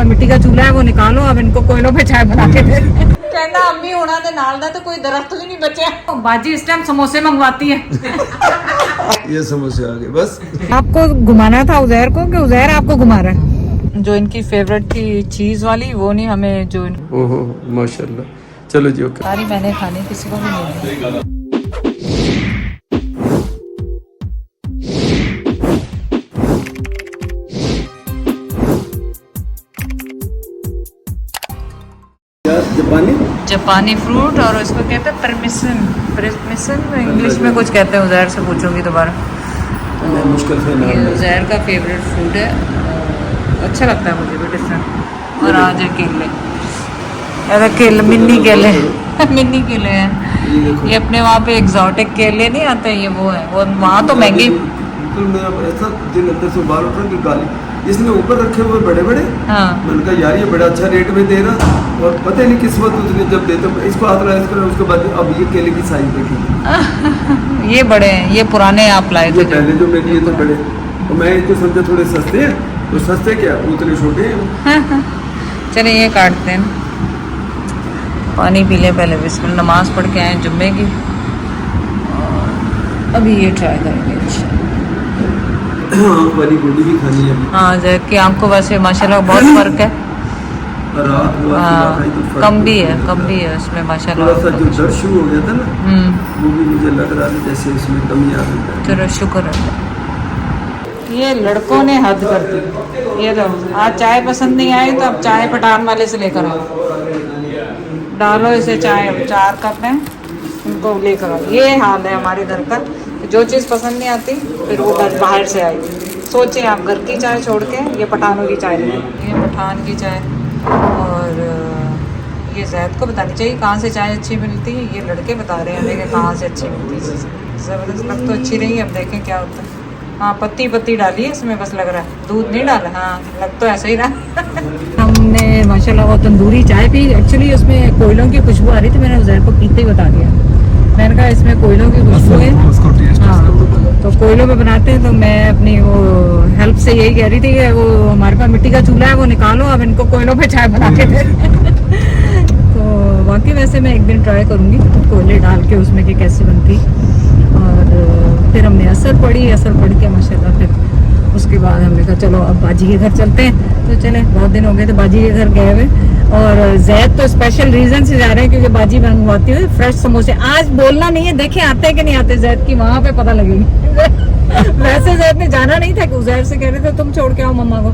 मिट्टी का चूल्हा है वो निकालो, अब इनको कोयलों पे चाय बना के दे। कहना अम्मी होना दे नाल दा तो कोई दरख्त भी नहीं बचा। बाजी इस टाइम समोसे मंगवाती है। ये समोसे आ गए बस। आपको घुमाना था उजैर को कि उजैर आपको घुमा रहा है? जो इनकी फेवरेट थी चीज वाली वो नहीं, हमें जो ओहो माशाल्लाह। चलो जी ओके। सारी मैंने खानी, किसी को भी नहीं। जापानी फ्रूट और इसको कहते हैं परमिशन। परमिशन इंग्लिश में कुछ कहते हैं, उजैर से पूछूंगी दोबारा। मुश्किल से ये उजैर का फेवरेट फूड है, अच्छा लगता है मुझे भी, डिफरेंट। और आज है केले, अरे केले मिनी केले मिनी केले हैं ये। अपने वहाँ पे एग्जॉटिक केले नहीं आते, ये वो है। वो वहाँ तो महंगी। बिल्कुल मेरा ऐसा दिल अंदर से बाल उठ रहा कि गाली इसने ऊपर रखे हुए बड़े बड़े। हाँ मैंने कहा यार ये बड़ा अच्छा रेट में दे रहा, और पता नहीं किस वक्त उसने जब देते इसको हाथ लगाया, इसको उसके बाद अब ये केले की साइज देखिए। ये बड़े हैं, ये पुराने आप लाए थे। पहले जो मेरे लिए तो बड़े, और मैं इनको समझा थोड़े सस्ते हैं, तो सस्ते क्या उतने छोटे हैं। चले ये काटते हैं, पानी पी लें पहले, बिस्मिल्लाह। नमाज पढ़ के आए जुम्मे की, अभी ये ट्राई करेंगे। आँख वाली गोली भी खानी है। हाँ जैक की आँख को वैसे माशाल्लाह बहुत फर्क है। रात हाँ कम भी है, कम भी है उसमें माशाल्लाह। थोड़ा सा जो दर्द शुरू हो गया था ना, वो भी मुझे लग रहा है जैसे इसमें कमी आ गई है। चलो शुक्र है। ये लड़कों ने हद कर दी। ये तो आज चाय पसंद नहीं आई तो अब चाय पठान वाले से लेकर आओ, डालो इसे चाय। 4 कप है, इनको लेकर आओ। ये हाल है हमारे घर का, जो चीज़ पसंद नहीं आती फिर वो बाहर से आई। सोचें आप घर की चाय छोड़ के ये पठानों की चाय लें। ये पठान की चाय, और ये जैद को बतानी चाहिए कहाँ से चाय अच्छी मिलती है। ये लड़के बता रहे हैं हमें कि कहाँ से अच्छी मिलती है। ज़बरदस्त लग तो अच्छी रही, अब देखें क्या होता है। हाँ पत्ती पत्ती डाली है इसमें, बस लग रहा है दूध नहीं डाला। हाँ लग तो ऐसा ही रहा। हमने माशाल्लाह वो तंदूरी चाय पी। एक्चुअली उसमें कोयलों की खुशबू आ रही थी, मैंने उजैर को पीते ही बता दिया। मैंने कहा इसमें कोयलों की खुशबू है। हाँ तो कोयलों पे बनाते हैं, तो मैं अपनी वो हेल्प से यही कह रही थी कि वो हमारे पास मिट्टी का चूल्हा है वो निकालो, अब इनको कोयलों पे चाय बना के दे। तो वाकई वैसे मैं एक दिन ट्राई करूँगी कोयले डाल के उसमें कि कैसे बनती। और फिर हमने असर पढ़ के माशाल्लाह, फिर उसके बाद हमने कहा चलो अब बाजी के घर चलते हैं। तो चले, बहुत दिन हो गए तो बाजी के घर गए हुए। और जैद तो स्पेशल रीजन से जा रहे हैं क्योंकि बाजी मंगवाती हुई फ्रेश समोसे। आज बोलना नहीं है, देखें आते कि नहीं आते जैद की, वहाँ पे पता लगेगी। वैसे जैद ने जाना नहीं था कि उजैर से कह रहे थे तुम छोड़ के आओ मम्मा को,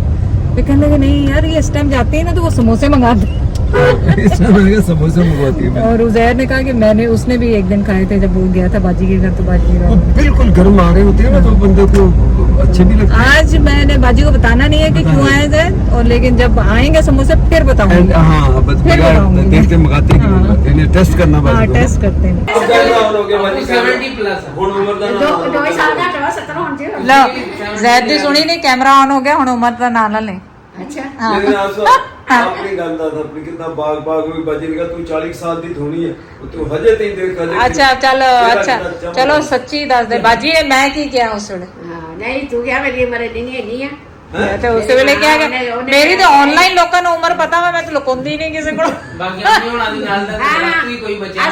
फिर कहने लगे नहीं यार ये इस टाइम जाती है ना तो वो समोसे मंगा दे। समोसे मंगवाती है। और उजैर ने कहा कि मैंने, उसने भी एक दिन खाए थे जब वो गया था बाजी के घर, तो बाजी बिल्कुल गर्म आ रहे होते हैं ना, तो बंदे को अच्छे भी लगते हैं। आज मैंने बाजी को बताना नहीं है कि क्यों आए थे, और लेकिन जब आएंगे समोसे फिर बताऊंगी। हाँ देखते मंगाते हैं, टेस्ट करना। हाँ टेस्ट करते हैं। लो जैद दी सुनी नहीं, कैमरा ऑन हो गया, हुण उमर दा नाम ना ले। ਆਪਣੀ ਗੱਲ ਦਾ ਆਪਣੀ ਕਿੰਨਾ ਬਾਗ ਵੀ ਬਜੇਗਾ ਤੂੰ 40 ਸਾਲ ਦੀ ਧੋਣੀ ਹੈ ਤੂੰ ਹਜੇ ਤੇ ਦੇਖ ਹਜੇ। अच्छा चलो, अच्छा चलो सच्ची दस दे बाजी मैं की किया उस वेले। नहीं तू क्या मेरी उम्र नहीं है तो उस वेले क्या मेरी तो ऑनलाइन लोगों ने उम्र पता है, मैं तो लुकाउंदी नहीं किसी को। बाकी अपनी होना दी नाल दा कोई बचा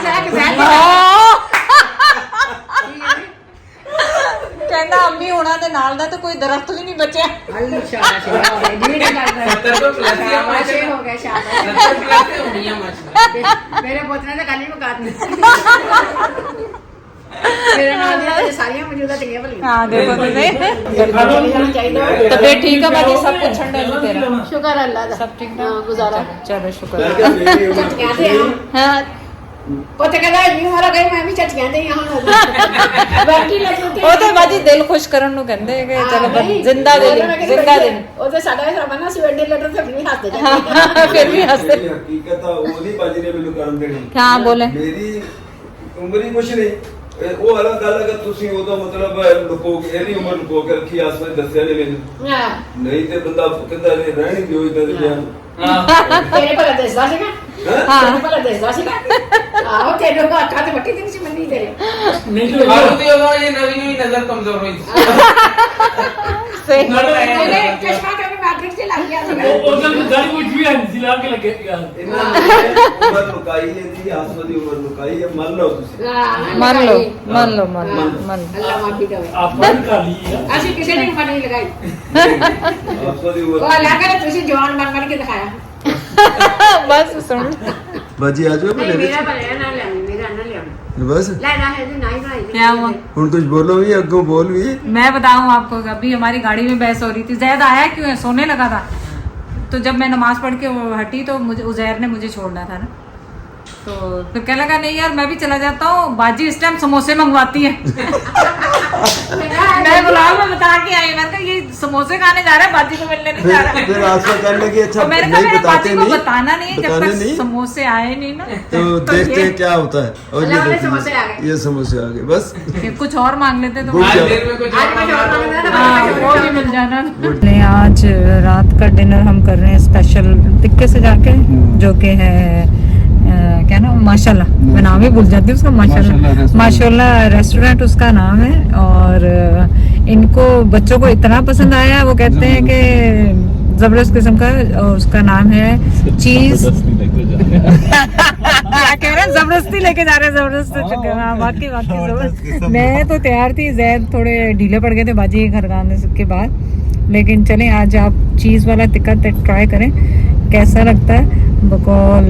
कहना अम्मी होना दे नाल दा तो कोई दरख्त भी नहीं बचा। मेरे पोतने ने गाली मुका दी। मेरे नाल दी सारियां मौजूदा चंगियां भली। हां देखो तो सही तो फिर ठीक है बाजी, सब कुछ ठंडा है तेरा। शुक्र अल्लाह दा, सब ठीक ना गुजारा। चलो शुक्र। हां पोते कहदा जी हमारा गए मैं भी चट कहंदे हां बाकी लगी ਉਹ ਤੇ ਬਾਜੀ ਦਿਲ ਖੁਸ਼ ਕਰਨ ਨੂੰ ਕਹਿੰਦੇ ਕਿ ਚਲੋ ਜ਼ਿੰਦਾ ਦਿਲ ਉਹ ਤੇ ਸਾਡਾ ਹਿਸਾਬ ਨਾ ਸੀ ਵੈਂਟੀਲੇਟਰ ਤੇ ਵੀ ਹੱਸਦੇ ਜਾਂਦੇ ਫਿਰ ਵੀ ਹੱਸਦੇ। ਹਕੀਕਤ ਆ ਉਹਦੀ ਬਾਜੀ ਨੇ ਮੈਨੂੰ ਕਰਨ ਦੇਣੀ। ਹਾਂ ਬੋਲੇ ਮੇਰੀ ਉਮਰ ਹੀ ਕੁਛ ਨਹੀਂ, ਉਹ ਅਲੱਗ ਗੱਲ ਅਗਰ ਤੁਸੀਂ ਉਹਦਾ ਮਤਲਬ ਲੁਕੋ ਕੇ ਇਹਦੀ ਉਮਰ ਲੁਕੋ ਕੇ ਰੱਖੀ ਆਸ ਵਿੱਚ ਦੱਸਿਆ ਨਹੀਂ ਮੈਨੂੰ। ਹਾਂ ਨਹੀਂ ਤੇ ਬੰਦਾ ਕਹਿੰਦਾ ਰਹਿਣੀ ਦਿਓ ਇਦਾਂ ਦੇ ਬਿਆਨ। ਤੇਰੇ ਭਲਾ ਦੱਸਦਾ ਸੀਗਾ हाँ ਪਹਿਲਾਂ ਦੇਖਦਾ ਸੀਗਾ ਆਹੋ ਤੇਰੇ ਕੋ ਅੱਖਾਂ ਤੇ ਵੱਟੀ ਨਹੀਂ ਸੀ ਮੰਨੀ ਤੇਰੇ मारुति होगा ये नवीन की नजर कमजोर हुई सही ਤੇਰੇ ਚਸ਼ਮਾ ਕभी मैट्रिक से लग गया ਸੀਗਾ इन्होंने उम्र लुकाई है थी आसमानी उम्र लुकाई है मान लो तुसी मान लो मान लो मान लो मान लो। ਅੱਲਾ ਮਾਫੀ ਦੇਵੇ आपने कर ली है ਅਸੀਂ ਕਿਸੇ ਨੇ ਉਮਰ ਨਹੀਂ ਲਗਾਈ आसमानी ਉਹ उम्र ਲੱਗਾ ਤੁਸੀਂ ਜਵਾਨ ਬਣ ਕੇ ਦਿਖਾਇਆ बस सुन बाजी आ जाओ ਨਹੀਂ ਮੇਰਾ ਬਣਿਆ ਨਾ ਲਿਆਉਣੀ ਮੇਰਾ ਨਾ ਲਿਆਉਣੀ बस ਲੈਣਾ ਹੈ ਤੇ ਨਹੀਂ ਬਣਾਈ क्या हुआ हुन कुछ बोलो भी अग्गों बोल भी मैं बताऊं आपको अभी हमारी गाड़ी में बहस हो रही थी जैद आया क्यों है सोने लगा था तो जब मैं नमाज पढ़ के वो हटी तो मुझे उजैर ने मुझे छोड़ना था ना तो फिर क्या लगा नहीं यार मैं भी चला जाता हूँ बाजी इस टाइम समोसे मंगवाती है मैं बुलाओ मैं बता के आई मैंने कहा ये समोसे खाने जा रहा है बाजी को मिलने नहीं जा रहा फिर आसमा करने की अच्छा तो मैंने कहा नहीं मेरे बताते बाजी को नहीं बताना नहीं है जब बताने तक नहीं समोसे आए नहीं ना तो देखते हैं क्या होता है और ये अल्लाह वाले देखिए, समोसे आ गए। ये समोसे आ गए बस फिर कुछ और मांग लेते तो गुड आज जॉब। देर में कुछ आज मैं जवान मांगना था हाँ, वो भी मिल जाना आज रात का डिनर हम कर रहे हैं स्पेशल टिक्के से जाके जो कि है क्या नाम माशाल्लाह मैं नाम ही भूल जाती हूँ उसका माशाल्लाह रेस्टोरेंट उसका नाम है और इनको बच्चों को इतना पसंद आया वो कहते हैं कि जबरदस्त किस्म का और उसका नाम है चीज क्या कह रहे हैं जबरदस्ती लेके जा रहे हैं जबरदस्त हाँ, वाकई जबरदस्त मैं तो तैयार थी जैद थोड़े ढीले पड़ गए थे बाजी के घर आने के बाद लेकिन चलें आज आप चीज वाला टिक्का ट्राई करें कैसा लगता है बकौल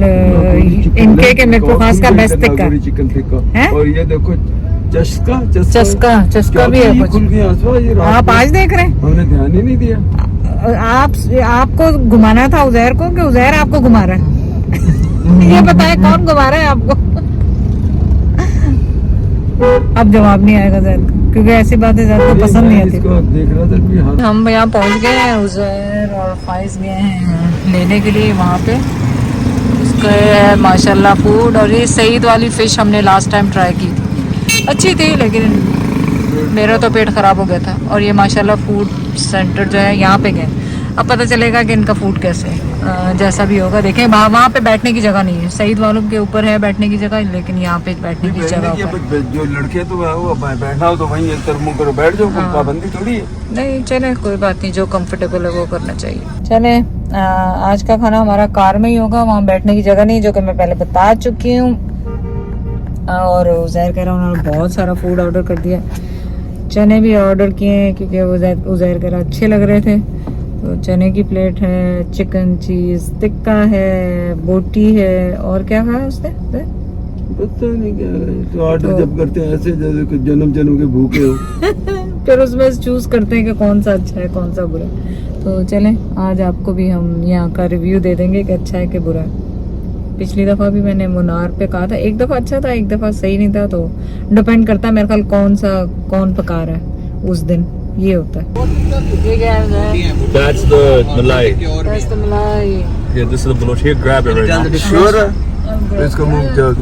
इनके के मेरे को खास का बेस्ट टिक्का चिकन टिक्का हैं? और ये देखो चस्का चस्का भी है कुछ खुल गया आसमा, ये रात आप को आज देख रहे हैं हमने ध्यान ही नहीं दिया आपको घुमाना था उजैर को कि उजैर आपको घुमा रहा है ये बताए कौन घुमा रहा है आपको अब जवाब नहीं आएगा जैद का, क्योंकि ऐसी बातें जैद को पसंद नहीं आती इसको देख रहा था कि हाँ हम यहाँ पहुँच गए हैं उजैर और फाइज गए हैं लेने के लिए वहाँ पे उसका है माशाल्लाह फूड और ये सईद वाली फिश हमने लास्ट टाइम ट्राई की थी अच्छी थी लेकिन मेरा तो पेट ख़राब हो गया था और ये माशाल्लाह फूड सेंटर जो है यहाँ पे गए अब पता चलेगा कि इनका फूड कैसे है जैसा भी होगा देखें वहाँ पे बैठने की जगह नहीं है सईद वालों के ऊपर है बैठने की जगह लेकिन यहाँ पे बैठने की जगह ऊपर जो लड़के तो वो बैठना हो तो वहीं एक तरफ मुंह करो बैठ जाओ हाँ। पाबंदी थोड़ी है नहीं चले कोई बात नहीं जो कंफर्टेबल है वो करना चाहिए चले आज का खाना हमारा कार में ही होगा वहाँ बैठने की जगह नहीं जो कि मैं पहले बता चुकी हूँ और उजैर कह रहा हूँ उन्होंने बहुत सारा फूड ऑर्डर कर दिया चने भी ऑर्डर किए हैं क्योंकि उजैर कह रहा अच्छे लग रहे थे तो चने की प्लेट है चिकन चीज टिक्का है बोटी है और क्या खाया उसने पता नहीं क्या है तो ऑर्डर तो- जब करते हैं ऐसे जैसे कि जन्म जन्म के भूखे हो फिर उसमें चूज करते हैं कि कौन सा अच्छा है कौन सा बुरा है तो चलें आज आपको भी हम यहाँ का रिव्यू दे देंगे कि अच्छा है कि बुरा है पिछली दफ़ा भी मैंने मुनार पे कहा था एक दफ़ा अच्छा था एक दफ़ा सही नहीं था तो डिपेंड करता है मेरे ख्याल कौन पका रहा है उस दिन ये होता है ये क्या है That's the malai. That's the malai. Yeah, this is the baloch. Here, grab it right now. Sure है तो इसको मुंह जाओ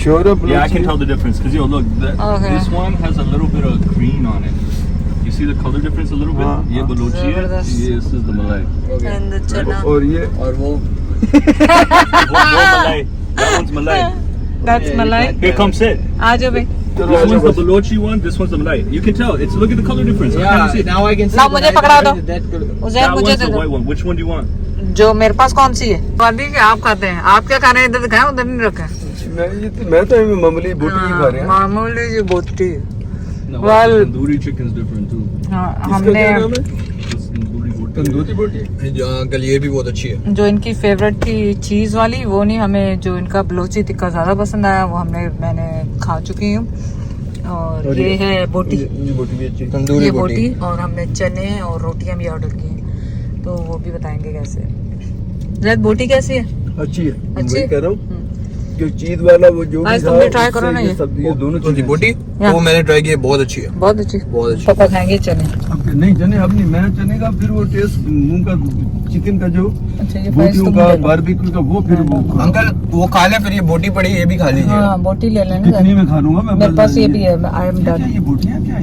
श्योर है Yeah, I can tell the difference. Cause yo, look, Okay. this one has a little bit of green on it. You see the color difference a little bit? Yeah, balochi. Zabardast. This is the malai. And the chana. और ये Wo malai. That one's malai. That's malai. Here, come sit. आ जाओ भाई This one's the balochi one. This one's the malai. You can tell. It's look at the color difference. How can you see it? now I can see ना मुझे पकड़ा दो Uzair That मुझे one's they the दो white one. Which one do you want? जो मेरे पास कौन सी है वादी के आप खाते हैं आप क्या खा रहे हैं इधर दिखाएं उधर नहीं रखे मैं तो मामूली बोटी ही खा रहे हैं मामूली जी बोटी No, Well- tandoori chicken's different too. हाँ इसका हमने क्या नाम है This tandoori roti. तंदूरी बोटी अंकल ये भी बहुत अच्छी है जो इनकी फेवरेट थी चीज वाली वो नहीं हमें जो इनका बलोची टिक्का ज्यादा पसंद आया वो मैंने खा चुकी हूँ और ये है बोटी ये बोटी भी अच्छी ये बोटी और हमने चने और रोटियां भी ऑर्डर की हैं तो वो भी बताएंगे कैसे जैद बोटी कैसी है अच्छी है अच्छी? वही कह रहा हूँ जो चीज वाला वो जो आज भी तुम था, भी try करो उससे ना ये। सब ये दोनों कौन सी चीजें बोटी या। वो मैंने ट्राई की है बहुत अच्छी है बहुत अच्छी बहुत अच्छी पापा खाएंगे चने अब नहीं चने अब नहीं मैं चने का फिर वो टेस्ट मुंह का चिकन का जो अच्छा ये प्राइस बोटियों तुम का ले लो। बारबेक्यू का वो फिर वो अंकल वो खा ले फिर ये बोटी पड़ी ये भी खा लीजिए हाँ बोटी ले लेना कितनी में खा लूंगा मैं मेरे पास ये भी है आई एम क्या डन ये बोटियां क्या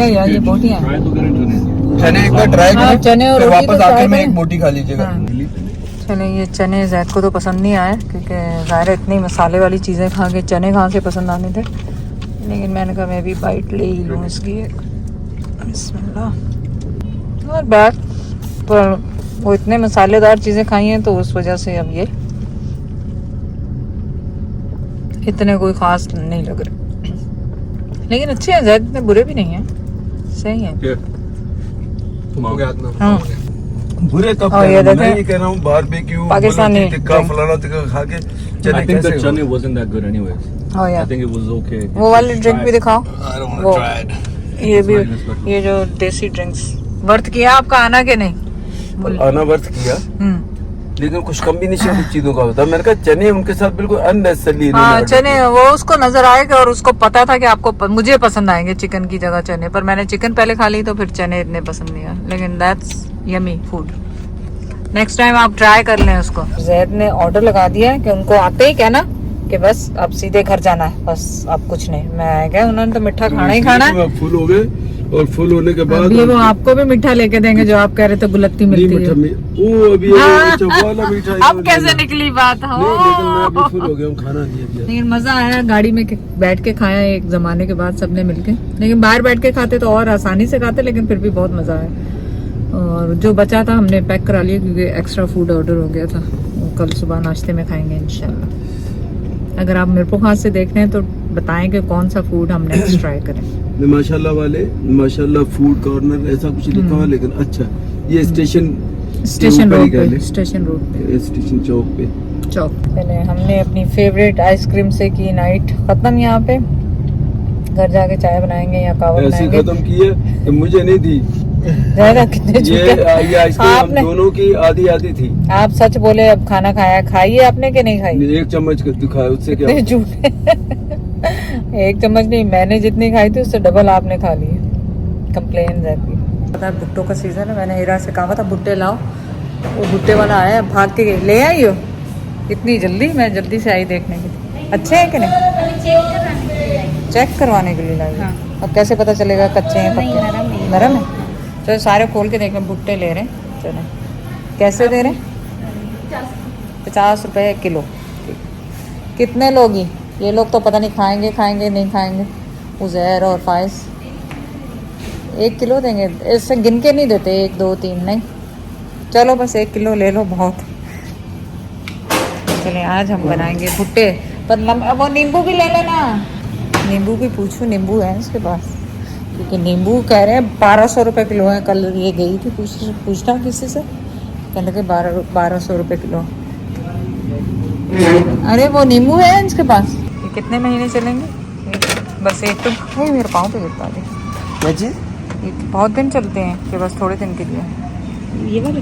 है या ये बोटियां Try to get into it. चने एक बार ट्राई हाँ, करें चने और फिर रोटी वापस तो आखिर try में करें। एक बोटी खा लीजिएगा हाँ। चले ये चने जैद को तो पसंद नहीं आए क्योंकि ज़ाहिर है इतनी मसाले वाली चीज़ें खा के चने कहाँ से पसंद आने थे, लेकिन मैंने कहा मैं भी बाइट ले ही लूँ इसकी एक। बिस्मिल्लाह। और बैड पर वो इतने मसालेदार चीज़ें खाई हैं तो उस वजह से अब ये इतने कोई ख़ास नहीं लग रहे, लेकिन अच्छे हैं ज़्यादा, इतने बुरे भी नहीं हैं, सही हैं। हाँ बुरे कब और ये मैं देखें, ये कह रहा हूँ बारबेक्यू पाकिस्तानी टिक्का फलाना टिक्का खा के चने I think the कैसे chutney wasn't that good anyways. Oh, yeah. I think it was okay. वो वाली ड्रिंक भी दिखाओ। I don't वो want to try it. ये भी, ये जो देसी ड्रिंक्स वर्थ किया आपका आना के नहीं? आना वर्थ किया, लेकिन कुछ कम्बिनेशन कुछ चीजों का होता है। मैंने कहा चने उनके साथ बिल्कुल अननेसेसरी। हाँ चने, वो उसको नजर आएगा और उसको पता था कि आपको मुझे पसंद आएंगे चिकन की जगह चने, पर मैंने चिकन पहले खा ली तो फिर चने इतने पसंद नहीं आए, लेकिन that's yummy food. Next time आप ट्राई कर लें उसको। जैद ने ऑर्डर लगा दिया है कि उनको आते ही कहना कि बस अब सीधे घर जाना है, बस अब कुछ नहीं। मैं क्या, उन्होंने तो मीठा खाना ही खाना है। फुल हो गए और फुल होने के बाद अभी वो आपको भी मीठा लेके देंगे जो आप कह रहे थे गुलत्ती मिलती है। वो अभी वाला मीठा अब कैसे निकली बात? नहीं, लेकिन मैं अभी फुल हो गया हूँ, खाना नहीं है। लेकिन मजा आया गाड़ी में बैठ के खाया एक जमाने के बाद सबने मिलके, लेकिन बाहर बैठ के खाते तो और आसानी से खाते, लेकिन फिर भी बहुत मजा आया। और जो बचा था हमने पैक करा लिया क्योंकि एक्स्ट्रा फूड ऑर्डर हो गया था, वो कल सुबह नाश्ते में खाएंगे इंशाल्लाह। अगर आप मिरपुर खास से देख रहे हैं तो बताएं कि कौन सा फूड हम नेक्स्ट ट्राई करें। माशाल्लाह वाले, माशाल्लाह फूड कॉर्नर ऐसा कुछ लिखा हुआ, लेकिन अच्छा ये स्टेशन रोड पे, स्टेशन रोड पे, स्टेशन चौक पे चौक। पहले हमने अपनी फेवरेट आइसक्रीम से की नाइट खत्म। यहाँ पे घर जाके चाय बनाएंगे या कावा ऐसी बनाएंगे। खत्म की है तो मुझे नहीं दी। ज्यादा कितने ये आइसक्रीम हम आपने, दोनों की आधी आधी थी। आप सच बोले, अब खाना खाया, खाई है आपने कि नहीं खाई? एक चम्मच दिखाया, उससे क्या कितने झूठे। एक चम्मच नहीं, मैंने जितनी खाई थी उससे डबल आपने खा ली। कंप्लेन रहती है। पता है भुट्टो का सीजन है, मैंने हीरा से कहा था भुट्टे लाओ, वो भुट्टे वाला आया, भाग के गई, ले आई हो इतनी जल्दी? मैं जल्दी से आई देखने के लिए। अच्छे हैं कि नहीं? चेक करवाने के लिए लाई। अब कैसे पता चलेगा कच्चे हैं पक्के? नरम है। चलो सारे खोल के देख रहे, भुट्टे ले रहे हैं। चलो कैसे दे रहे हैं? 50 रुपये किलो। कितने लोग ही? ये लोग तो पता नहीं खाएंगे नहीं खाएंगे। उज़ैर और फाइज 1 किलो देंगे, इससे गिन के नहीं देते 1 2 3 नहीं। चलो बस 1 किलो ले लो, बहुत। चलिए आज हम बनाएंगे भुट्टे, पर वो नींबू भी ले लेना। नींबू भी पूछूं, नींबू है इसके पास? क्योंकि नींबू कह रहे हैं 1200 रुपये किलो है। कल ये गई थी पूछना किसी से, कहने लगे 1200 रुपये किलो। अरे वो नींबू है इसके पास। ये कितने महीने चलेंगे? बस एक तो मेरे पाँव पे गिरता है। क्या चीज? ये बहुत दिन चलते हैं कि बस थोड़े दिन के लिए? ये वाले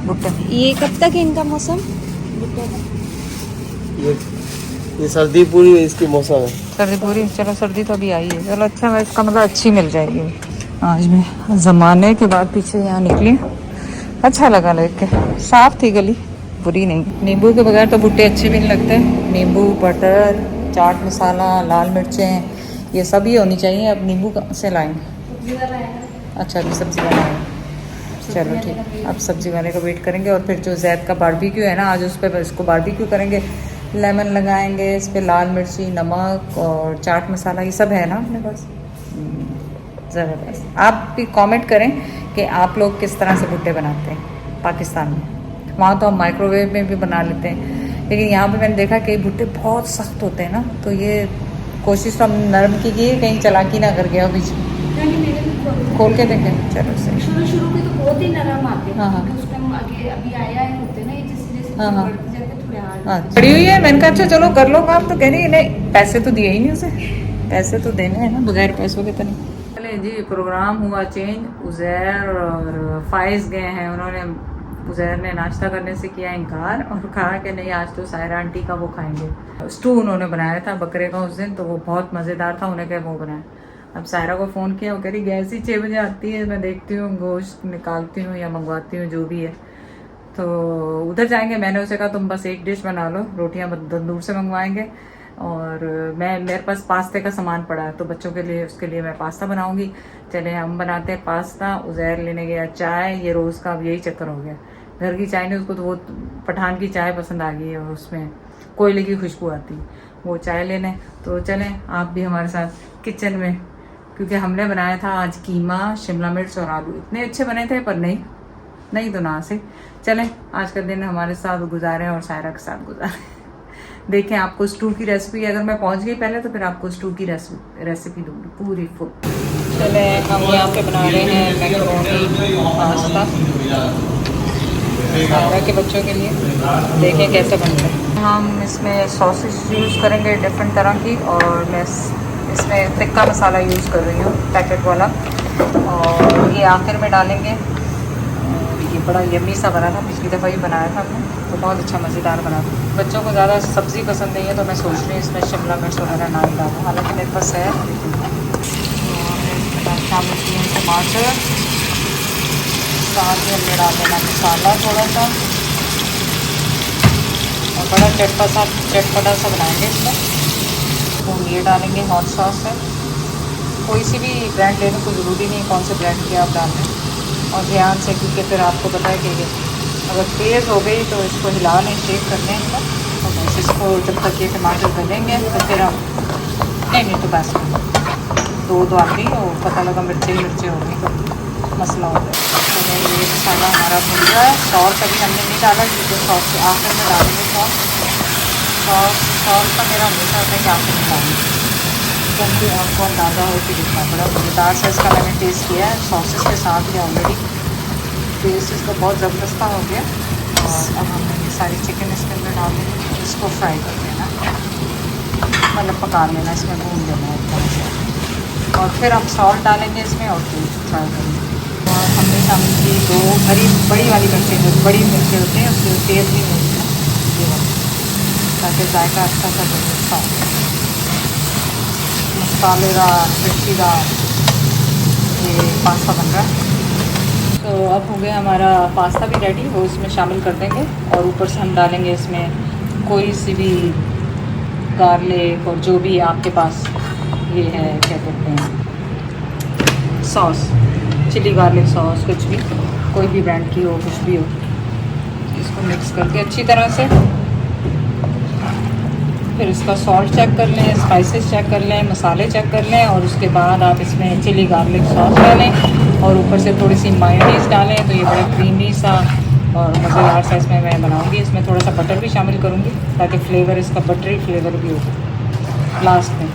भुट्टे। ये कब तक है इनका मौसम? ये सर्दी पूरी इसकी मौसम है। सर्दी पूरी? चलो सर्दी तो अभी आई है। चलो अच्छा, मैं इसका मतलब अच्छी मिल जाएगी। आज मैं ज़माने के बाद पीछे यहाँ निकली, अच्छा लगा देख के। साफ थी गली, बुरी नहीं। नींबू के बगैर तो भुट्टे अच्छे भी नहीं लगते। नींबू, बटर, चाट मसाला, लाल मिर्चें, ये सब ही होनी चाहिए। अब नींबू कहाँ से लाएंगे? अच्छा अभी सब्जी बनाएंगे। चलो ठीक, अब सब्जी वाले का वेट करेंगे। और फिर जो जैद का बारबेक्यू है ना, आज उस पर इसको बारबेक्यू करेंगे। लेमन लगाएंगे इस पर, लाल मिर्ची, नमक और चाट मसाला, ये सब है ना अपने पास। ज़बरदस्त। आप भी कमेंट करें कि आप लोग किस तरह से भुट्टे बनाते हैं पाकिस्तान में। वहाँ तो हम माइक्रोवेव में भी बना लेते हैं, लेकिन यहाँ पे मैंने देखा कि भुट्टे बहुत सख्त होते हैं ना, तो ये कोशिश तो हमने नरम की है, कहीं चालाकी ना कर गया बीच में। खोल के देखें। चलो सही। शुरू के तो बहुत ही नरम आते हैं। हाँ, हाँ। उस टाइम आगे अभी आया है होते ना, ये जैसे हाँ, हाँ। बढ़ते जाते थोड़े हार्ड। पड़ी हुई है। मैंने कहा अच्छा चलो कर लो काम, तो कह रही नहीं पैसे तो दिए ही नहीं उसे, पैसे तो देने हैं ना, बगैर पैसों के तो नहीं। चले जी, प्रोग्राम हुआ चेंज। उज़ैर और फाइज गए हैं, उन्होंने, उज़ैर ने नाश्ता करने से किया इनकार और कहा कि नहीं आज तो सायरा आंटी का वो खाएंगे। स्टू उन्होंने बनाया था बकरे का उस दिन, तो वो बहुत मज़ेदार था, उन्हें क्या वो बनाया। अब सायरा को फ़ोन किया, वो कह रही गैस ही 6 बजे आती है, मैं देखती हूँ गोश्त निकालती हूँ या मंगवाती हूँ जो भी है, तो उधर जाएंगे। मैंने उसे कहा तुम बस एक डिश बना लो, रोटियां तंदूर से मंगवाएंगे, और मेरे पास पास्ते का सामान पड़ा है तो बच्चों के लिए, उसके लिए मैं पास्ता बनाऊंगी। चले हम बनाते हैं पास्ता। उज़ैर लेने गया चाय, ये रोज़ का अब यही चक्कर हो गया, घर की चाय नहीं, उसको तो वो पठान की चाय पसंद आ गई है और उसमें कोयले की खुशबू आती है, वो चाय लेने। तो चलें आप भी हमारे साथ किचन में, क्योंकि हमने बनाया था आज कीमा, शिमला मिर्च और आलू। इतने अच्छे बने थे पर नहीं तो ना से। चलें आज का दिन हमारे साथ गुजारें और सायरा के साथ गुजारें। देखें आपको स्टू की रेसिपी, अगर मैं पहुंच गई पहले तो फिर आपको स्टू की रेसिपी दूंगी पूरी फुल। चले हम यहाँ पे बना रहे हैं मैकरोनी पास्ता सायरा के बच्चों के लिए, देखें कैसे बनता है। हम इसमें सॉसेज यूज़ करेंगे डिफरेंट तरह की, और मैं इसमें तिक्का मसाला यूज़ कर रही हूँ पैकेट वाला, और ये आखिर में डालेंगे। ये बड़ा यम्मी सा बना था, पिछली दफ़ा ही बनाया था हमने, तो बहुत अच्छा मज़ेदार बना था। बच्चों को ज़्यादा सब्ज़ी पसंद नहीं है तो मैं सोच रही हूँ इसमें शिमला मिर्च वगैरह ना डालूँ, हालांकि मेरे पास है। शामिल किए हैं टमाटर, साथ ही हमने डाल देना मसाला थोड़ा सा, और बड़ा चटपटा सा बनाएंगे इसमें। तो ये डालेंगे हॉट सॉस है, कोई सी भी ब्रांड लेने को ज़रूरी नहीं कौन से ब्रांड की आप डाल दें, और ध्यान से, क्योंकि फिर आपको पता है कि अगर तेज़ हो गई तो इसको हिला लें, शेक कर लें इनका, और बस इसको जब तक ये टमाटर गलेंगे तो फिर हम नहीं तो बस दो आती और पता लगा मिर्ची हो गई तो मसला हो गया। तो ये मसाला हमारा भुन गया है। सॉस अभी हमने नहीं डाला क्योंकि सॉस के आखिर में डालेंगे। सॉस का मेरा हमेशा होता है कि आखिर में डालेंगे, क्योंकि आपको अंदाज़ा हो कि कितना बड़ा मज़ेदार सा इसका मैंने टेस्ट किया है सॉसेस के साथ ही ऑलरेडी। टेस्ट इसका बहुत ज़बरदस्त हो गया। और अब हमने ये सारी चिकन इसके अंदर डाल देंगे, इसको फ्राई कर देना, मतलब पका लेना, इसमें भून देना एकदम से, और फिर हम सॉल्ट डालेंगे इसमें और फिर फ्राई करेंगे। और हमने शामिल की 2 बड़ी वाली मिर्चें, जो बड़ी मिर्चें होती हैं उससे तेज़ नहीं होती है ये वाली, ताकि जायका अच्छा सा अच्छा मसालेदार मिर्चीदार ये पास्ता बन रहा है। तो अब हो गया हमारा पास्ता भी रेडी, वो इसमें शामिल कर देंगे, और ऊपर से हम डालेंगे इसमें कोई सी भी गार्लिक और जो भी आपके पास ये है क्या कहते हैं सॉस, चिली गार्लिक सॉस, कुछ भी कोई भी ब्रांड की हो, कुछ भी हो। इसको मिक्स करके अच्छी तरह से, फिर इसका सॉल्ट चेक कर लें, स्पाइसेस चेक कर लें, मसाले चेक कर लें, और उसके बाद आप इसमें चिली गार्लिक सॉस डालें और ऊपर से थोड़ी सी मायोनीज़ डालें। तो ये बड़ा क्रीमी सा और मज़ेदार सा इसमें मैं बनाऊंगी। इसमें थोड़ा सा बटर भी शामिल करूंगी ताकि फ्लेवर इसका बटरी फ्लेवर भी हो लास्ट में।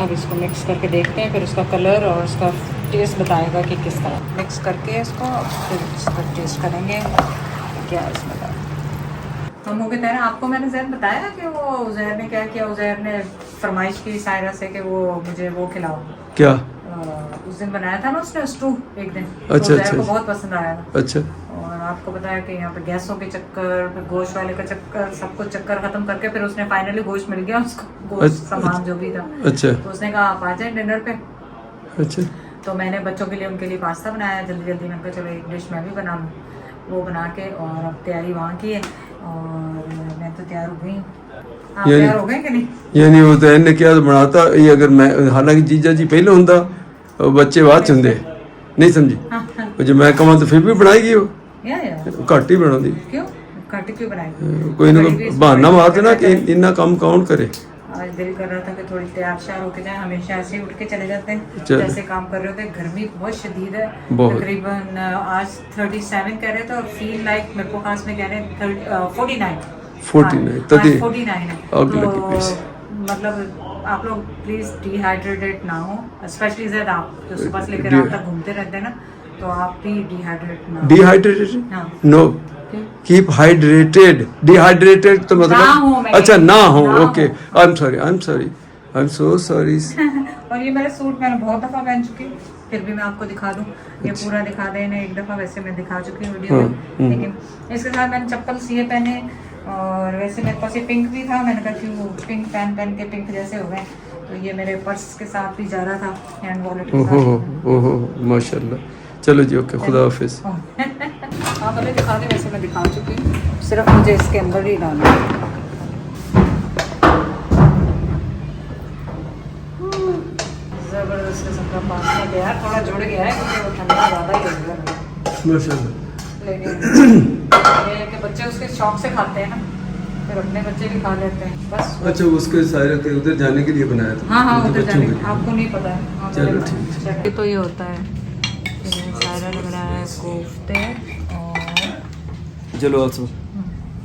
अब इसको मिक्स करके देखते हैं, फिर उसका कलर और उसका टेस्ट बताएगा कि किस तरह। मिक्स करके इसको फिर इसका टेस्ट करेंगे क्या इसमें डाल। हम हो गए तैयार। आपको मैंने ज़ैन बताया कि वो उज़ैर ने क्या किया, उज़ैर ने फरमाइश की सायरा से कि वो मुझे वो खिलाओ। क्या? उस दिन बनाया था ना उसने स्टू एक दिन, अच्छा, तो अच्छा, को बहुत पसंद आया था। अच्छा। और आपको बताया कि यहाँ पे गैसों के चक्कर, फिर गोश्त वाले का चक्कर, सब कुछ चक्कर खत्म करके फिर उसने फाइनली गोश्त मिल गया उसको, गोश्त सामान जो भी था। अच्छा। तो उसने कहा आप आ जाए डिनर पे। अच्छा। तो मैंने बच्चों के लिए उनके लिए पास्ता बनाया जल्दी जल्दी। मैंने कहा चलो एक डिश मैं भी बना लूँ, वो बना के, और अब तैयारी वहाँ की है और मैं तो तैयार हो गई। आप तैयार हो गए कि नहीं? यानी वो तो इन्हें क्या बनाता ये, अगर मैं हालांकि जीजा जी पहले होंदा बच्चे बाद च हुंदे, नहीं समझी। जो मैं कमां तो फिर भी बनाएगी वो, या घट ही बनाती। क्यों घट क्यों बनाएगी? कोई ना कोई बहाना मार देना कि इन्ना काम कौन करे। आज दिल कर रहा था कि थोड़ी तैयार श्यार होके जाए, हमेशा ऐसे ही उठ के चले जाते हैं चल। जैसे काम कर रहे होते। गर्मी बहुत शदीद है, बहुत। तकरीबन आज 37 कह रहे थे और फील लाइक मेरे को खास में कह रहे हैं 49 तभी 49 है। आग तो लगी प्लीज। मतलब आप लोग प्लीज डिहाइड्रेटेड ना हो, स्पेशली ज़्यादा आप जो सुबह से लेकर रात तक घूमते रहते हैं ना, तो आप भी डिहाइड्रेट ना हो। डिहाइड्रेटेड हाँ। नो, क्यों? Keep hydrated. डिहाइड्रेटेड तो ना हो, मतलब मैं अच्छा ना हो। ना हो। Okay, I am sorry, I am so sorry. और ये मेरा सूट मैंने बहुत दफ़ा पहन चुकी हूँ, फिर भी मैं आपको दिखा दूँ, ये पूरा दिखा दें इन्हें एक दफ़ा, वैसे मैं दिखा चुकी हूँ वीडियो में। लेकिन इसके साथ मैंने चप्पल सिए पहने, और वैसे मेरे पास ये पिंक भी था, मैंने कहा क्यों पिंक पहन के पिंक जैसे हो गए। तो ये मेरे पर्स के साथ भी जा रहा था, हैंड वॉलेट के ओहो साथ। ओहो माशाल्लाह। चलो जी, ओके, खुदा हाफिज। आप अभी दिखा दें, वैसे मैं दिखा चुकी हूँ, सिर्फ मुझे इसके अंदर ही डालना है। ज़बरदस्त किस्म का का पानी गया थोड़ा जुड़ गया है क्योंकि वो ठंडा ज़्यादा ही हो गया। माशाल्लाह। लेकिन ये है कि बच्चे उसके शौक से खाते हैं ना, फिर अपने बच्चे भी खा लेते हैं बस। अच्छा उसके सायरा के उधर जाने के लिए बनाया था? हाँ हाँ उनके उधर बच्चों जाने के लिए। आपको नहीं पता है। हाँ, चलो, मैंने ठीक बनाया। ये तो ये होता है सारा लग रहा है कोफ्ते और चलो आप सब।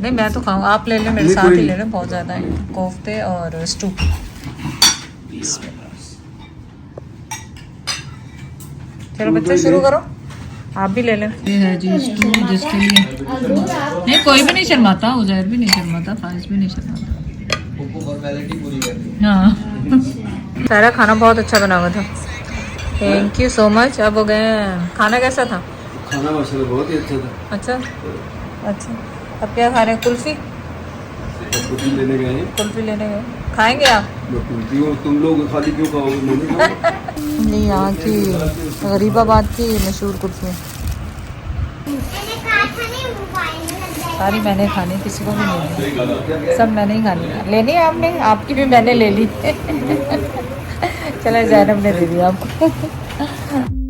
नहीं मैं तो खाऊँ, आप ले लें मेरे नहीं, साथ कोई ही ले नहीं। लें, बहुत ज़्यादा है कोफ्ते और स्टू। चलो बच्चे शुरू करो, आप भी ले लें। ये है जी स्टू जिसके लिए नहीं कोई भी नहीं शर्माता, उजैर भी नहीं शर्माता, फाइज भी नहीं शर्माता। हाँ सारा खाना बहुत अच्छा बना हुआ था, थैंक यू सो मच। अब हो गए खाना कैसा था? खाना माशाल्लाह बहुत ही अच्छा था। अच्छा अच्छा अब क्या खा रहे हैं? कुल्फी कुल्फी लेने गए हैं। कुल्फी लेने गए, खाएंगे आप? मैं पूछती हूँ तुम लोग खाली क्यों खाओगे? मैंने कहा नहीं यहाँ की गरीबाबाद की मशहूर कुल्फी सारी मैंने खानी, किसी को भी नहीं दी, सब मैंने ही खानी। लेनी है आपने? आपकी भी मैंने ले ली। चलो ज़ैनब ने दे दी आपको।